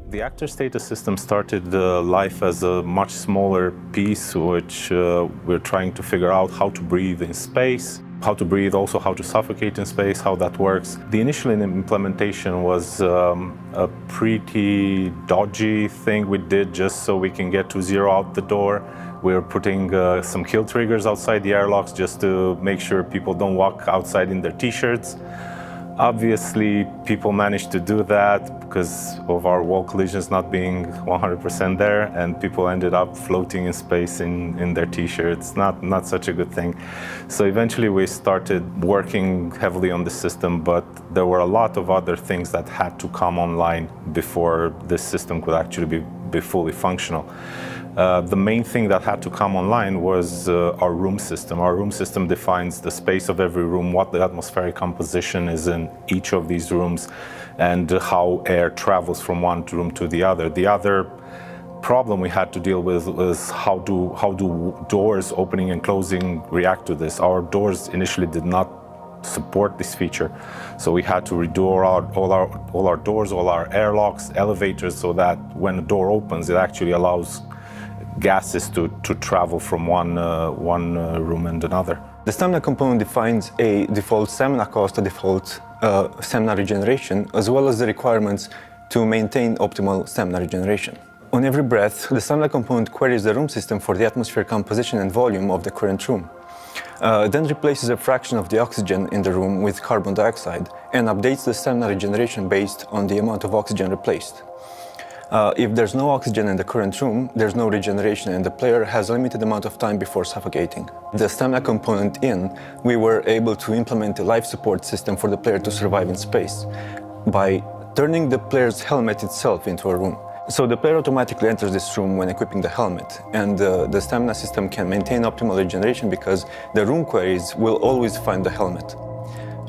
The actor status system started life as a much smaller piece, which we're trying to figure out how to breathe in space, how to breathe, also how to suffocate in space, how that works. The initial implementation was a pretty dodgy thing we did just so we can get to zero out the door. We're putting some kill triggers outside the airlocks just to make sure people don't walk outside in their t-shirts. Obviously, people managed to do that because of our wall collisions not being 100% there, and people ended up floating in space in their t-shirts. Not such a good thing. So eventually we started working heavily on the system, but there were a lot of other things that had to come online before this system could actually be fully functional. The main thing that had to come online was our room system. Our room system defines the space of every room, what the atmospheric composition is in each of these rooms, and how air travels from one room to the other. The other problem we had to deal with was how do doors opening and closing react to this. Our doors initially did not support this feature, so we had to redo all our doors, all our airlocks, elevators, so that when a door opens, it actually allows gases to travel from one room and another. The stamina component defines a default stamina cost, a default stamina regeneration, as well as the requirements to maintain optimal stamina regeneration. On every breath, the stamina component queries the room system for the atmospheric composition and volume of the current room. Then replaces a fraction of the oxygen in the room with carbon dioxide and updates the stamina regeneration based on the amount of oxygen replaced. If there's no oxygen in the current room, there's no regeneration and the player has a limited amount of time before suffocating. The stamina component in, we were able to implement a life support system for the player to survive in space by turning the player's helmet itself into a room. So the player automatically enters this room when equipping the helmet, and the stamina system can maintain optimal regeneration because the room queries will always find the helmet.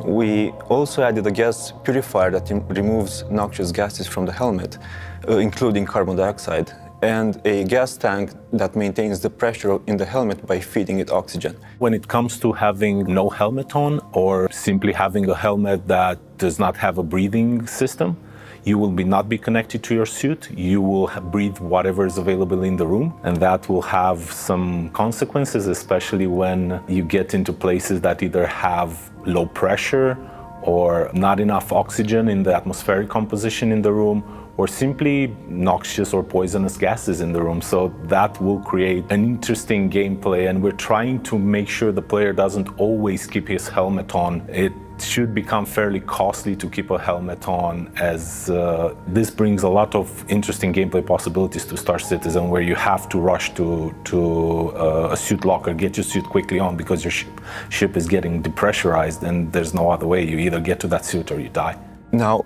We also added a gas purifier that removes noxious gases from the helmet, including carbon dioxide, and a gas tank that maintains the pressure in the helmet by feeding it oxygen. When it comes to having no helmet on, or simply having a helmet that does not have a breathing system, you will not be connected to your suit. You will breathe whatever is available in the room, and that will have some consequences, especially when you get into places that either have low pressure or not enough oxygen in the atmospheric composition in the room, or simply noxious or poisonous gases in the room. So that will create an interesting gameplay, and we're trying to make sure the player doesn't always keep his helmet on. It should become fairly costly to keep a helmet on, as this brings a lot of interesting gameplay possibilities to Star Citizen, where you have to rush to a suit locker, get your suit quickly on because your ship is getting depressurized, and there's no other way. You either get to that suit or you die. Now,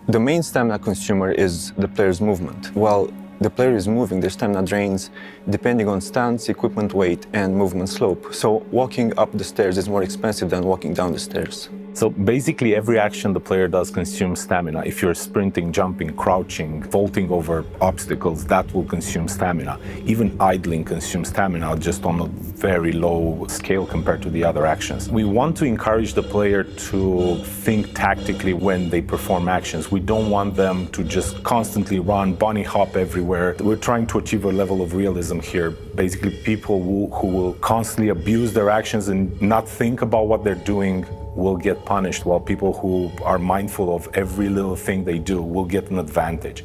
the main stamina consumer is the player's movement. While the player is moving, their stamina drains depending on stance, equipment weight, and movement slope. So walking up the stairs is more expensive than walking down the stairs. So basically every action the player does consumes stamina. If you're sprinting, jumping, crouching, vaulting over obstacles, that will consume stamina. Even idling consumes stamina, just on a very low scale compared to the other actions. We want to encourage the player to think tactically when they perform actions. We don't want them to just constantly run, bunny hop everywhere. We're trying to achieve a level of realism here. Basically, people who will constantly abuse their actions and not think about what they're doing will get punished, while people who are mindful of every little thing they do will get an advantage.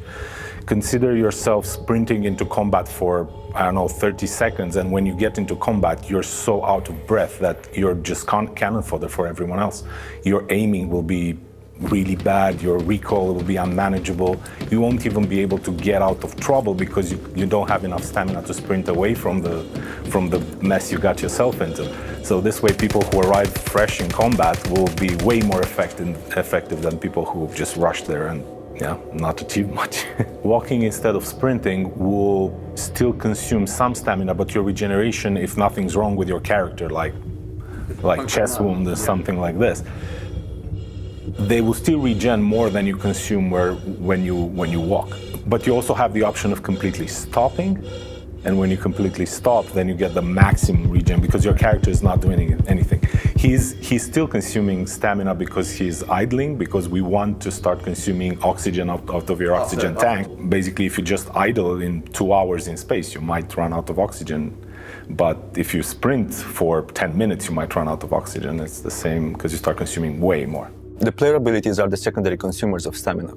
Consider yourself sprinting into combat for, 30 seconds, and when you get into combat, you're so out of breath that you're just cannon fodder for everyone else. Your aiming will be really bad, your recoil will be unmanageable. You won't even be able to get out of trouble because you don't have enough stamina to sprint away from the mess you got yourself into. So this way, people who arrive fresh in combat will be way more effective than people who just rush there and not achieve much. Walking instead of sprinting will still consume some stamina, but your regeneration, if nothing's wrong with your character, like chest wound or something like this, they will still regen more than you consume when you walk. But you also have the option of completely stopping, and when you completely stop, then you get the maximum regen because your character is not doing anything. He's still consuming stamina because he's idling, because we want to start consuming oxygen out of your oxygen tank. Basically, if you just idle in 2 hours in space, you might run out of oxygen. But if you sprint for 10 minutes, you might run out of oxygen. It's the same because you start consuming way more. The player abilities are the secondary consumers of stamina.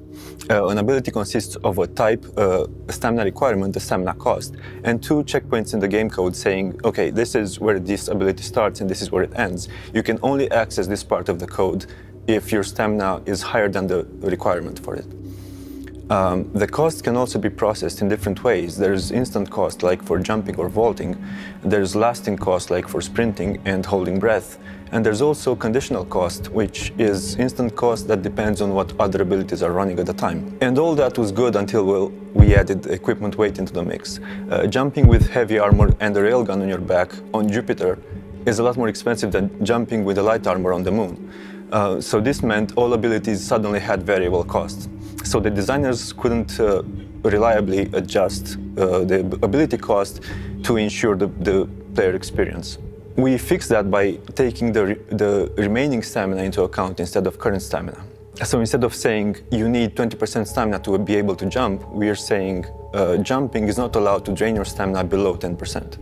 An ability consists of a type, a stamina requirement, a stamina cost, and 2 checkpoints in the game code saying, okay, this is where this ability starts and this is where it ends. You can only access this part of the code if your stamina is higher than the requirement for it. The cost can also be processed in different ways. There's instant cost, like for jumping or vaulting. There's lasting cost, like for sprinting and holding breath. And there's also conditional cost, which is instant cost that depends on what other abilities are running at the time. And all that was good until, we added equipment weight into the mix. Jumping with heavy armor and a railgun on your back on Jupiter is a lot more expensive than jumping with a light armor on the moon. So this meant all abilities suddenly had variable costs. So the designers couldn't reliably adjust the ability cost to ensure the player experience. We fixed that by taking the remaining stamina into account instead of current stamina. So instead of saying you need 20% stamina to be able to jump, we are saying jumping is not allowed to drain your stamina below 10%.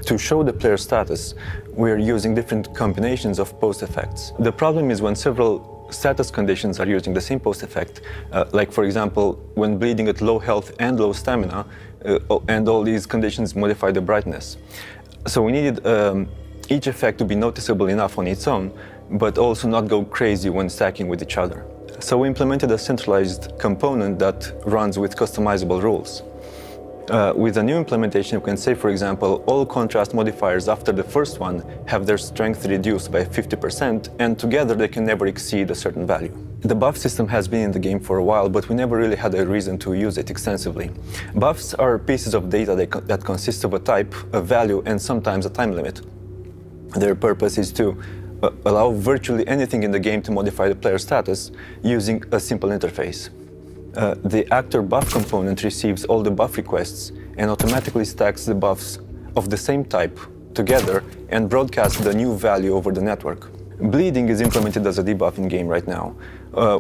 To show the player status, we are using different combinations of post effects. The problem is when several status conditions are using the same post effect, like for example, when bleeding at low health and low stamina, and all these conditions modify the brightness. So we needed each effect to be noticeable enough on its own, but also not go crazy when stacking with each other. So we implemented a centralized component that runs with customizable rules. With a new implementation, you can say, for example, all contrast modifiers after the first one have their strength reduced by 50%, and together they can never exceed a certain value. The buff system has been in the game for a while, but we never really had a reason to use it extensively. Buffs are pieces of data that consist of a type, a value, and sometimes a time limit. Their purpose is to allow virtually anything in the game to modify the player status using a simple interface. The actor buff component receives all the buff requests and automatically stacks the buffs of the same type together and broadcasts the new value over the network. Bleeding is implemented as a debuff in game right now.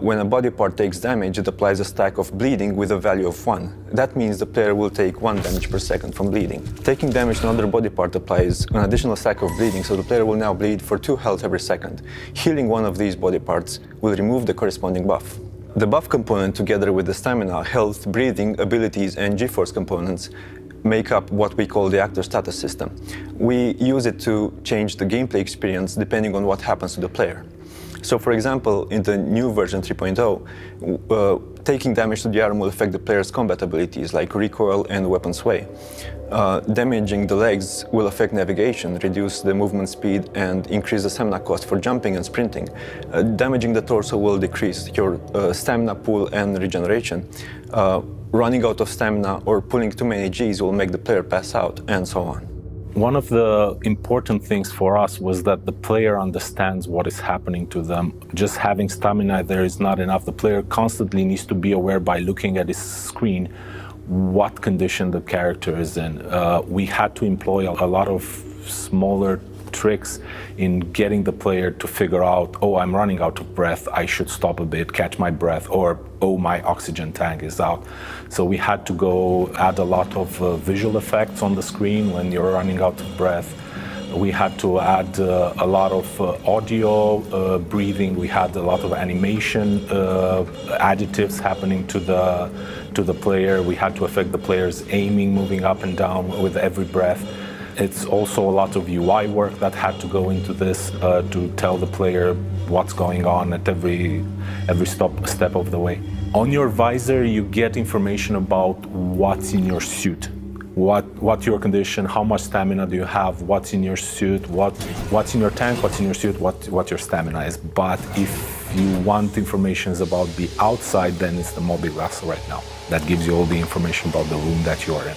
When a body part takes damage, it applies a stack of bleeding with a value of 1. That means the player will take 1 damage per second from bleeding. Taking damage to another body part applies an additional stack of bleeding, so the player will now bleed for 2 health every second. Healing one of these body parts will remove the corresponding buff. The buff component, together with the stamina, health, breathing, abilities, and G-force components, make up what we call the actor status system. We use it to change the gameplay experience depending on what happens to the player. So for example, in the new version 3.0, taking damage to the arm will affect the player's combat abilities like recoil and weapon sway. Damaging the legs will affect navigation, reduce the movement speed, and increase the stamina cost for jumping and sprinting. Damaging the torso will decrease your stamina pool and regeneration. Running out of stamina or pulling too many Gs will make the player pass out, and so on. One of the important things for us was that the player understands what is happening to them. Just having stamina there is not enough. The player constantly needs to be aware by looking at his screen what condition the character is in. We had to employ a lot of smaller tricks in getting the player to figure out, oh, I'm running out of breath, I should stop a bit, catch my breath, or oh, my oxygen tank is out. So we had to go add a lot of visual effects on the screen when you're running out of breath. We had to add a lot of audio, breathing. We had a lot of animation additives happening to the player. We had to affect the player's aiming, moving up and down with every breath. It's also a lot of UI work that had to go into this to tell the player what's going on at every step of the way. On your visor, you get information about what's in your suit, what's your condition, how much stamina do you have, what's in your suit, what's in your tank, what's in your suit, what your stamina is. But if you want information about the outside, then it's the mobile glass right now. That gives you all the information about the room that you are in.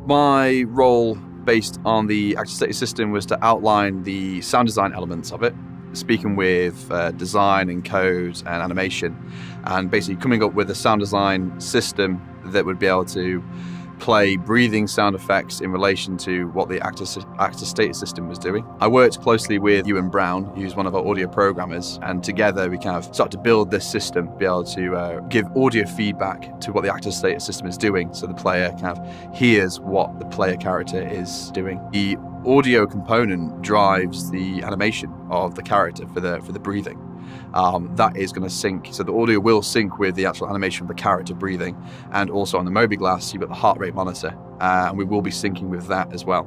My role, based on the actor status system, was to outline the sound design elements of it, speaking with design and code and animation, and basically coming up with a sound design system that would be able to play breathing sound effects in relation to what the actor status system was doing. I worked closely with Ewan Brown, who's one of our audio programmers, and together we kind of started to build this system, be able to give audio feedback to what the actor status system is doing, so the player kind of hears what the player character is doing. The audio component drives the animation of the character for the breathing. That is going to sync, so the audio will sync with the actual animation of the character breathing, and also on the mobiGlas you've got the heart rate monitor, and we will be syncing with that as well.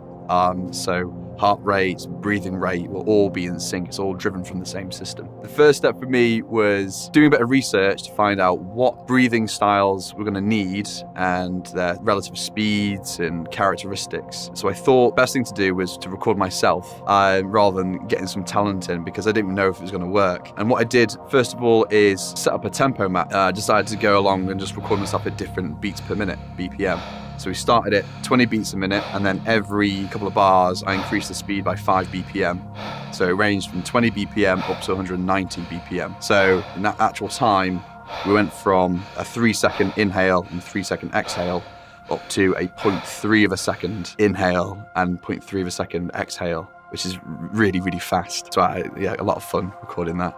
So heart rate, breathing rate will all be in sync. It's all driven from the same system. The first step for me was doing a bit of research to find out what breathing styles we're going to need and their relative speeds and characteristics. So I thought best thing to do was to record myself rather than getting some talent in, because I didn't know if it was going to work. And what I did first of all is set up a tempo map. I decided to go along and just record myself at different beats per minute, BPM. So we started at 20 beats a minute, and then every couple of bars I increased the speed by 5 BPM. So it ranged from 20 BPM up to 190 BPM. So in that actual time, we went from a 3-second inhale and 3-second exhale up to a 0.3 of a second inhale and 0.3 of a second exhale, which is really, really fast. So a lot of fun recording that.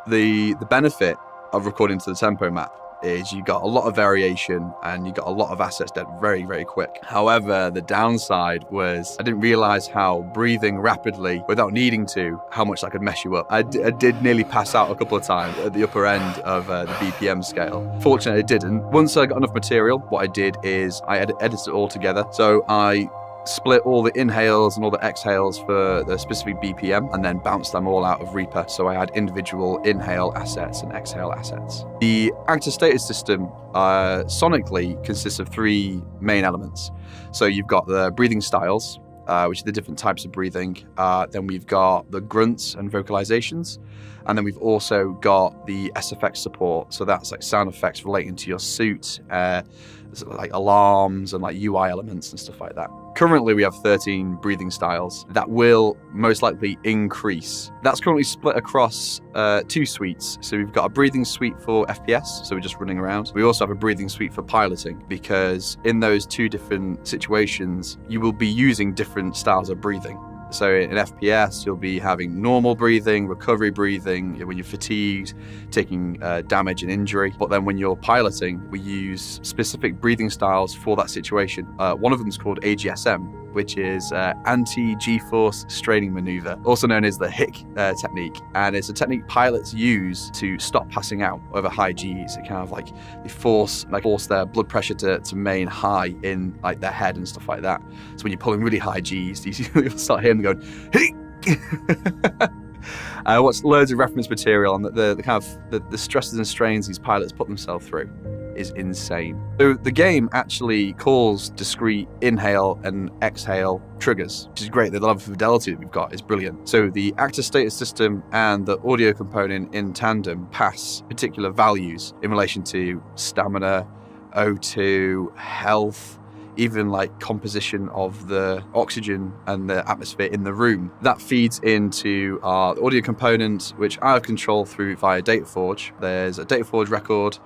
The benefit of recording to the tempo map is you got a lot of variation and you got a lot of assets dead very, very quick. However, the downside was I didn't realize how breathing rapidly without needing to, how much that could mess you up. I did nearly pass out a couple of times at the upper end of the BPM scale. Fortunately, it didn't. Once I got enough material, what I did is I edited it all together. So I split all the inhales and all the exhales for the specific BPM and then bounced them all out of Reaper. So I had individual inhale assets and exhale assets. The actor status system sonically consists of 3 main elements. So you've got the breathing styles, which are the different types of breathing. Then we've got the grunts and vocalizations. And then we've also got the SFX support. So that's like sound effects relating to your suit, like alarms and like UI elements and stuff like that. Currently, we have 13 breathing styles. That will most likely increase. That's currently split across 2 suites. So we've got a breathing suite for FPS, so we're just running around. We also have a breathing suite for piloting, because in those 2 different situations, you will be using different styles of breathing. So in FPS, you'll be having normal breathing, recovery breathing, when you're fatigued, taking damage and injury. But then when you're piloting, we use specific breathing styles for that situation. One of them is called AGSM, which is anti-G-force straining maneuver, also known as the HIC technique. And it's a technique pilots use to stop passing out over high Gs. It kind of like they force their blood pressure to remain high in like their head and stuff like that. So when you're pulling really high Gs, you'll start hearing them going, HIC! I watched loads of reference material on the kind of the stresses and strains these pilots put themselves through is insane. So the game actually calls discrete inhale and exhale triggers, which is great. The level of fidelity that we've got is brilliant. So the actor status system and the audio component in tandem pass particular values in relation to stamina, O2, health, even like composition of the oxygen and the atmosphere in the room. That feeds into our audio component, which I have control through via DataForge. There's a DataForge record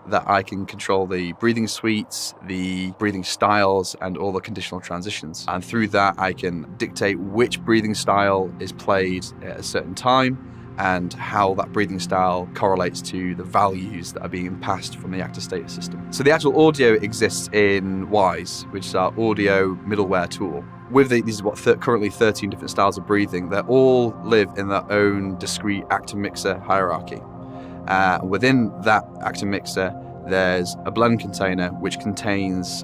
that I can control the breathing suites, the breathing styles, and all the conditional transitions. And through that, I can dictate which breathing style is played at a certain time and how that breathing style correlates to the values that are being passed from the actor status system. So the actual audio exists in Wise, which is our audio middleware tool. With these currently 13 different styles of breathing, they all live in their own discrete actor mixer hierarchy. Within that actor mixer, there's a blend container which contains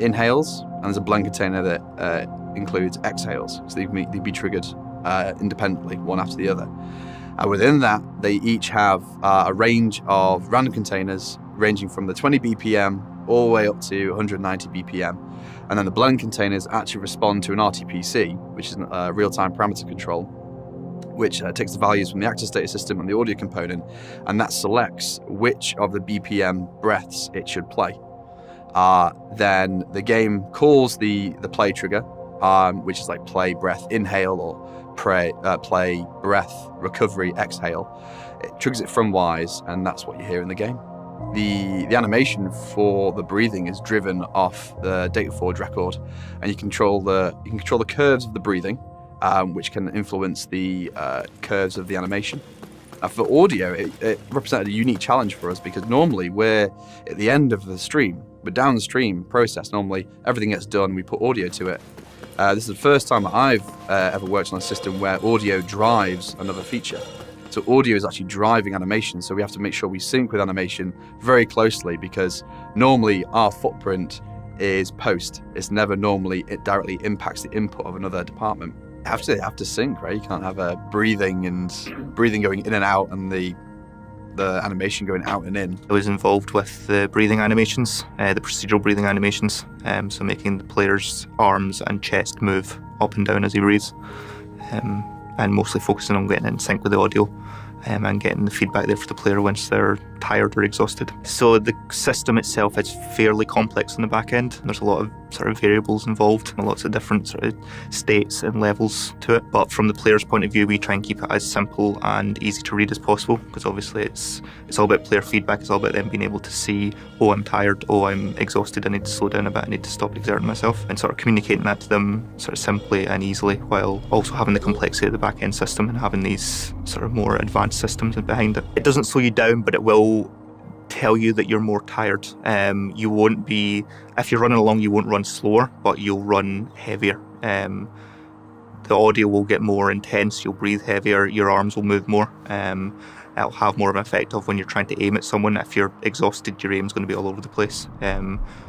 inhales, and there's a blend container that includes exhales. So they'd be triggered independently, one after the other. Within that, they each have a range of random containers ranging from the 20 BPM all the way up to 190 BPM. And then the blend containers actually respond to an RTPC, which is a real-time parameter control, which takes the values from the actor status system and the audio component, and that selects which of the BPM breaths it should play. Then the game calls the play trigger, which is like play, breath, inhale, or play, breath, recovery, exhale. It triggers it from Wise, and that's what you hear in the game. The animation for the breathing is driven off the data forge record, and you control the curves of the breathing, which can influence the curves of the animation. For audio, it represented a unique challenge for us because normally we're at the end of the stream, but downstream process, normally everything gets done, we put audio to it. This is the first time that I've ever worked on a system where audio drives another feature. So audio is actually driving animation, so we have to make sure we sync with animation very closely because normally our footprint is post. It's never normally, it directly impacts the input of another department. They have to sync, right? You can't have a breathing going in and out and the animation going out and in. I was involved with the breathing animations, the procedural breathing animations, so making the player's arms and chest move up and down as he breathes, and mostly focusing on getting in sync with the audio and getting the feedback there for the player once they're tired or exhausted. So the system itself is fairly complex on the back end. There's a lot of sort of variables involved and lots of different sort of states and levels to it. But from the player's point of view, we try and keep it as simple and easy to read as possible because obviously it's all about player feedback. It's all about them being able to see, oh, I'm tired, oh, I'm exhausted, I need to slow down a bit, I need to stop exerting myself, and sort of communicating that to them sort of simply and easily while also having the complexity of the back end system and having these sort of more advanced systems behind it. It doesn't slow you down, but it will tell you that you're more tired. You won't be, if you're running along, you won't run slower, but you'll run heavier. The audio will get more intense, you'll breathe heavier, your arms will move more. It'll have more of an effect of when you're trying to aim at someone. If you're exhausted, your aim's going to be all over the place.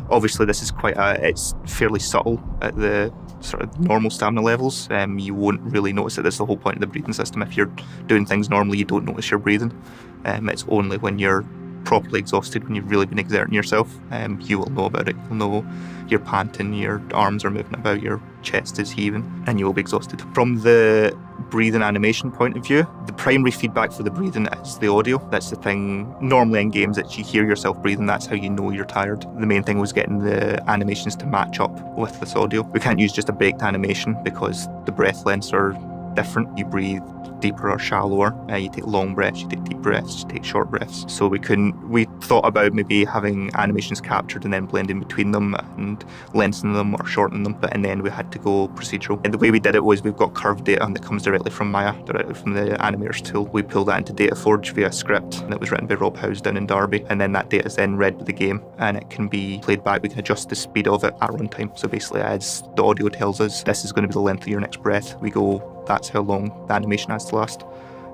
Obviously, this is it's fairly subtle at the sort of normal stamina levels. You won't really notice it. That's the whole point of the breathing system. If you're doing things normally, you don't notice you're breathing. It's only when you're properly exhausted, when you've really been exerting yourself, you will know about it. You'll know you're panting, your arms are moving about, your chest is heaving, and you will be exhausted. From the breathing animation point of view, the primary feedback for the breathing is the audio. That's the thing normally in games that you hear yourself breathing, that's how you know you're tired. The main thing was getting the animations to match up with this audio. We can't use just a baked animation because the breath lengths are different. You breathe deeper or shallower, you take long breaths, you take deep breaths, you take short breaths. So we thought about maybe having animations captured and then blending between them and lengthening them or shortening them, and then we had to go procedural. And the way we did it was we've got curve data that comes directly from Maya, directly from the animator's tool. We pull that into DataForge via a script that was written by Rob Howes down in Derby, and then that data is then read with the game and it can be played back. We can adjust the speed of it at runtime. So basically, as the audio tells us this is going to be the length of your next breath, we go, that's how long the animation has to last.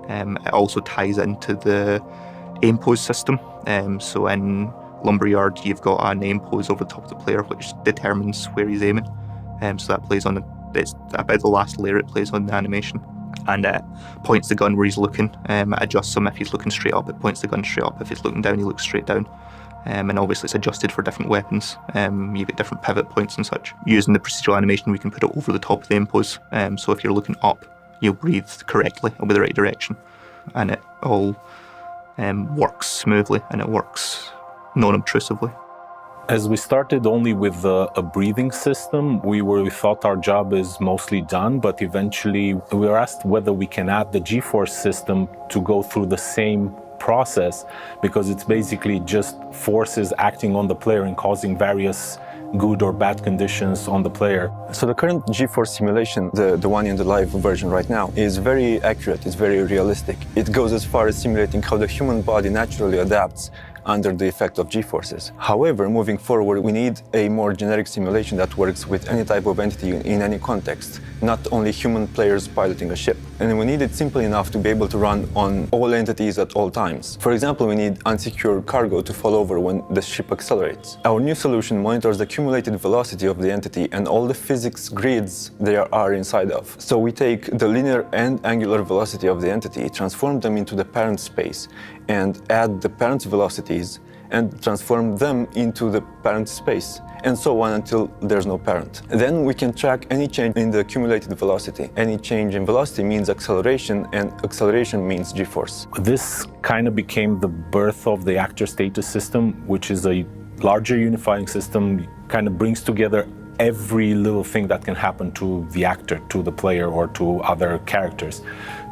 It also ties into the aim pose system. So in Lumberyard, you've got an aim pose over the top of the player, which determines where he's aiming. So that plays on it's about the last layer it plays on the animation. And it points the gun where he's looking. It adjusts him if he's looking straight up, it points the gun straight up. If he's looking down, he looks straight down. And obviously it's adjusted for different weapons. You get different pivot points and such. Using the procedural animation, we can put it over the top of the aim pose. So if you're looking up, you'll breathe correctly or with the right direction. And it all works smoothly and it works non-obtrusively. As we started only with a breathing system, we thought our job is mostly done, but eventually we were asked whether we can add the GeForce system to go through the same process, because it's basically just forces acting on the player and causing various good or bad conditions on the player. So the current GeForce simulation, the one in the live version right now, is very accurate, it's very realistic. It goes as far as simulating how the human body naturally adapts under the effect of G-forces. However, moving forward, we need a more generic simulation that works with any type of entity in any context, not only human players piloting a ship. And we need it simple enough to be able to run on all entities at all times. For example, we need unsecured cargo to fall over when the ship accelerates. Our new solution monitors the accumulated velocity of the entity and all the physics grids they are inside of. So we take the linear and angular velocity of the entity, transform them into the parent space, and add the parent's velocities and transform them into the parent space, and so on until there's no parent. Then we can track any change in the accumulated velocity. Any change in velocity means acceleration, and acceleration means G-force. This kind of became the birth of the actor status system, which is a larger unifying system, kind of brings together every little thing that can happen to the actor, to the player, or to other characters.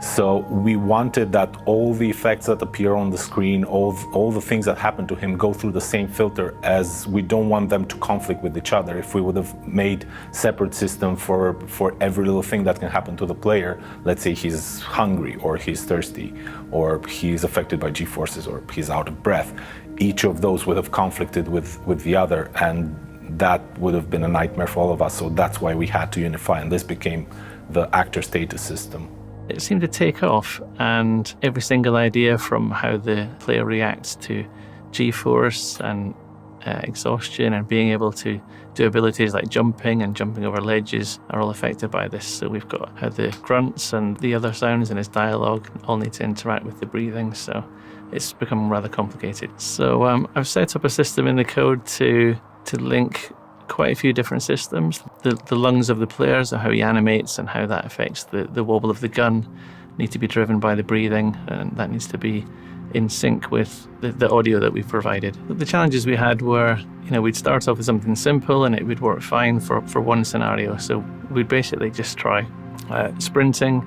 So we wanted that all the effects that appear on the screen, all the things that happen to him go through the same filter, as we don't want them to conflict with each other. If we would have made separate system for every little thing that can happen to the player, let's say he's hungry, or he's thirsty, or he's affected by G-forces, or he's out of breath, each of those would have conflicted with the other, and that would have been a nightmare for all of us. So that's why we had to unify, and this became the actor status system. It seemed to take off, and every single idea from how the player reacts to G-force and exhaustion and being able to do abilities like jumping and jumping over ledges are all affected by this. So we've got how the grunts and the other sounds in his dialogue all need to interact with the breathing, so it's become rather complicated. So I've set up a system in the code to link quite a few different systems. The lungs of the players, how he animates and how that affects the wobble of the gun, need to be driven by the breathing, and that needs to be in sync with the audio that we've provided. The challenges we had were, we'd start off with something simple and it would work fine for one scenario. So we'd basically just try sprinting,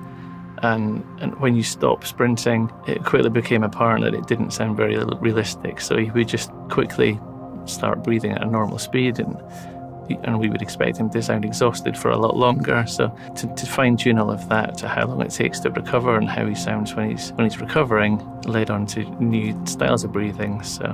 and when you stop sprinting, it quickly became apparent that it didn't sound very realistic. So he would just quickly start breathing at a normal speed, and we would expect him to sound exhausted for a lot longer. So to fine-tune all of that, to how long it takes to recover and how he sounds when he's recovering, led on to new styles of breathing. So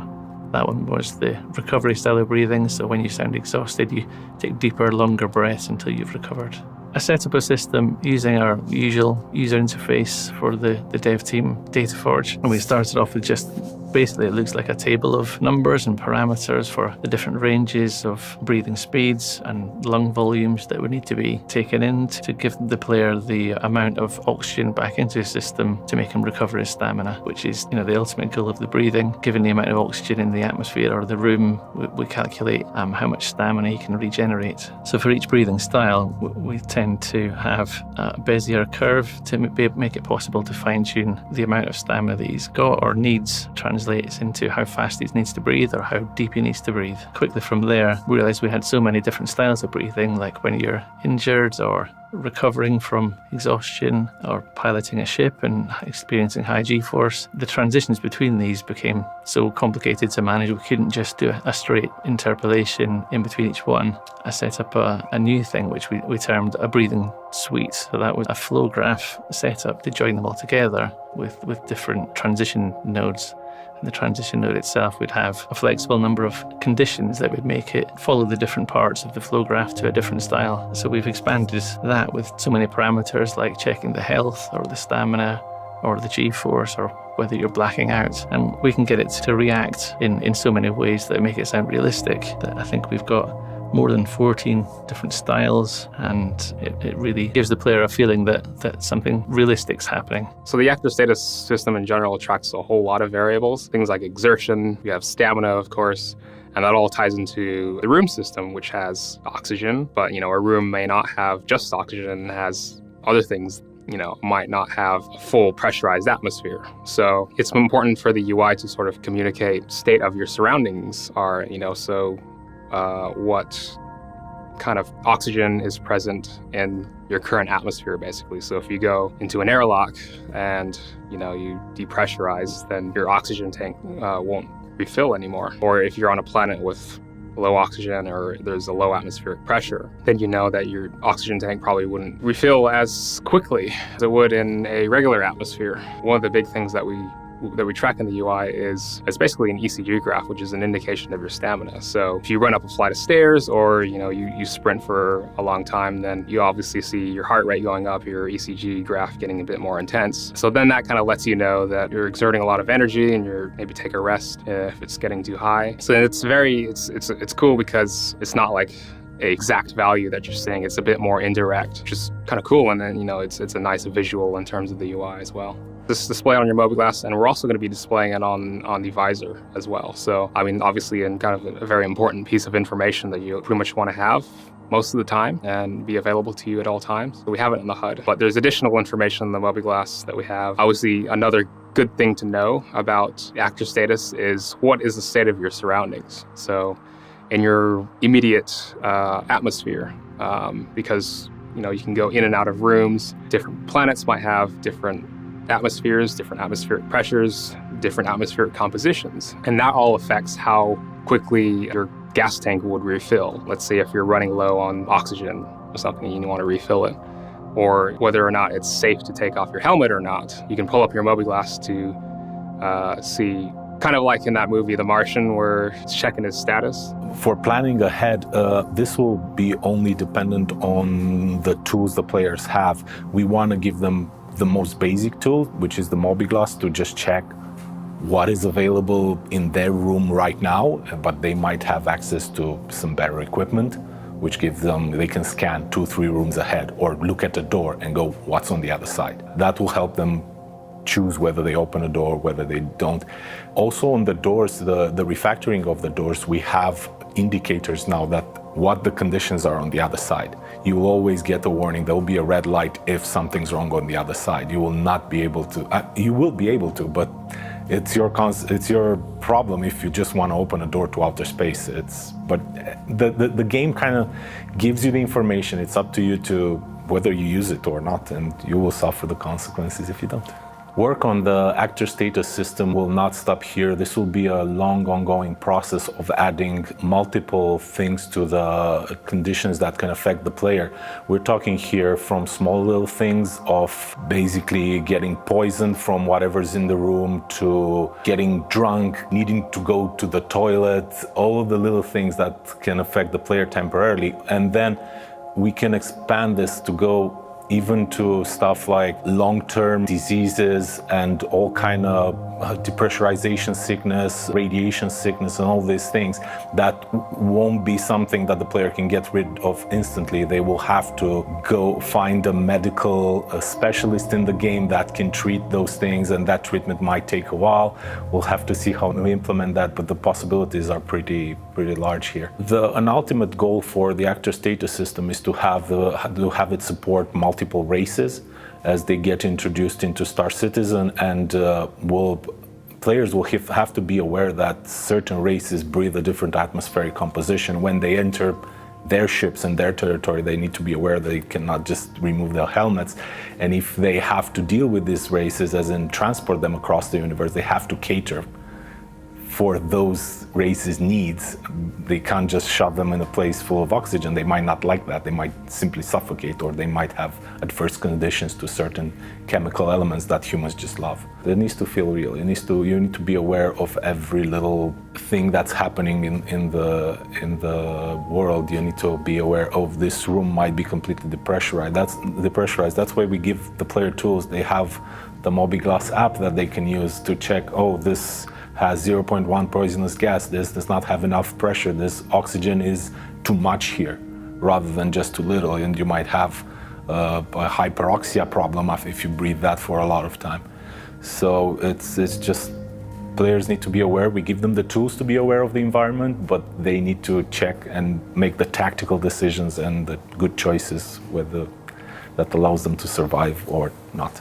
that one was the recovery style of breathing. So when you sound exhausted, you take deeper, longer breaths until you've recovered. I set up a system using our usual user interface for the dev team, DataForge, and we started off with just basically it looks like a table of numbers and parameters for the different ranges of breathing speeds and lung volumes that would need to be taken in to give the player the amount of oxygen back into his system to make him recover his stamina, which is the ultimate goal of the breathing. Given the amount of oxygen in the atmosphere or the room, we calculate how much stamina he can regenerate. So for each breathing style, we tend to have a Bezier curve to make it possible to fine-tune the amount of stamina that he's got or needs, translates into how fast he needs to breathe or how deep he needs to breathe. Quickly from there, we realized we had so many different styles of breathing, like when you're injured or recovering from exhaustion or piloting a ship and experiencing high G-force. The transitions between these became so complicated to manage, we couldn't just do a straight interpolation in between each one. I set up a new thing which we termed a breathing suite. So that was a flow graph setup to join them all together with different transition nodes. In the transition node itself, we'd have a flexible number of conditions that would make it follow the different parts of the flow graph to a different style. So we've expanded that with so many parameters like checking the health or the stamina or the G-force or whether you're blacking out. And we can get it to react in so many ways that make it sound realistic that I think we've got more than 14 different styles, and it really gives the player a feeling that something realistic's happening. So the actor status system in general tracks a whole lot of variables, things like exertion, you have stamina, of course, and that all ties into the room system, which has oxygen, but a room may not have just oxygen, has other things, might not have a full pressurized atmosphere. So it's important for the UI to sort of communicate state of your surroundings are, what kind of oxygen is present in your current atmosphere, basically. So if you go into an airlock and, you depressurize, then your oxygen tank won't refill anymore. Or if you're on a planet with low oxygen or there's a low atmospheric pressure, then you know that your oxygen tank probably wouldn't refill as quickly as it would in a regular atmosphere. One of the big things that we track in the UI is basically an ECG graph, which is an indication of your stamina. So if you run up a flight of stairs or you sprint for a long time, then you obviously see your heart rate going up, your ECG graph getting a bit more intense. So then that kind of lets you know that you're exerting a lot of energy and you're maybe take a rest if it's getting too high. So it's cool because it's not like an exact value that you're seeing. It's a bit more indirect, which is kind of cool. And then it's a nice visual in terms of the UI as well. This is displayed on your mobiGlass, and we're also going to be displaying it on the visor as well. So, obviously, in kind of a very important piece of information that you pretty much want to have most of the time and be available to you at all times. So we have it in the HUD, but there's additional information in the mobiGlass that we have. Obviously, another good thing to know about actor status is what is the state of your surroundings. So, in your immediate atmosphere, because you can go in and out of rooms. Different planets might have different atmospheres, different atmospheric pressures, different atmospheric compositions, and that all affects how quickly your gas tank would refill. Let's say if you're running low on oxygen or something and you want to refill it, or whether or not it's safe to take off your helmet or not. You can pull up your Mobiglass to see, kind of like in that movie The Martian, where it's checking his status. For planning ahead, this will be only dependent on the tools the players have. We want to give them the most basic tool, which is the Mobiglass, to just check what is available in their room right now, but they might have access to some better equipment, which gives them, they can scan 2-3 rooms ahead or look at a door and go, what's on the other side? That will help them choose whether they open a door, whether they don't. Also on the doors, the refactoring of the doors, we have indicators now that what the conditions are on the other side. You will always get a warning. There will be a red light if something's wrong on the other side. You will not be able to, you will be able to, but it's your problem if you just want to open a door to outer space. But the game kind of gives you the information. It's up to you to whether you use it or not, and you will suffer the consequences if you don't. Work on the actor status system will not stop here. This will be a long, ongoing process of adding multiple things to the conditions that can affect the player. We're talking here from small little things of basically getting poisoned from whatever's in the room to getting drunk, needing to go to the toilet, all of the little things that can affect the player temporarily. And then we can expand this to go even to stuff like long-term diseases and all kind of depressurization sickness, radiation sickness, and all these things that won't be something that the player can get rid of instantly. They will have to go find a medical specialist in the game that can treat those things, and that treatment might take a while. We'll have to see how we implement that, but the possibilities are pretty large here. An ultimate goal for the actor status system is to have it support multiple races as they get introduced into Star Citizen, and players will have to be aware that certain races breathe a different atmospheric composition. When they enter their ships and their territory, they need to be aware they cannot just remove their helmets. And if they have to deal with these races, as in transport them across the universe, they have to cater for those races' needs. They can't just shove them in a place full of oxygen. They might not like that. They might simply suffocate, or they might have adverse conditions to certain chemical elements that humans just love. It needs to feel real. You need to be aware of every little thing that's happening in the world. You need to be aware of this room might be completely depressurized. That's why we give the player tools. They have the Mobiglass app that they can use to check, oh, this has 0.1 poisonous gas, this does not have enough pressure, this oxygen is too much here, rather than just too little, and you might have a hyperoxia problem if you breathe that for a lot of time. So it's just, players need to be aware. We give them the tools to be aware of the environment, but they need to check and make the tactical decisions and the good choices that allows them to survive or not.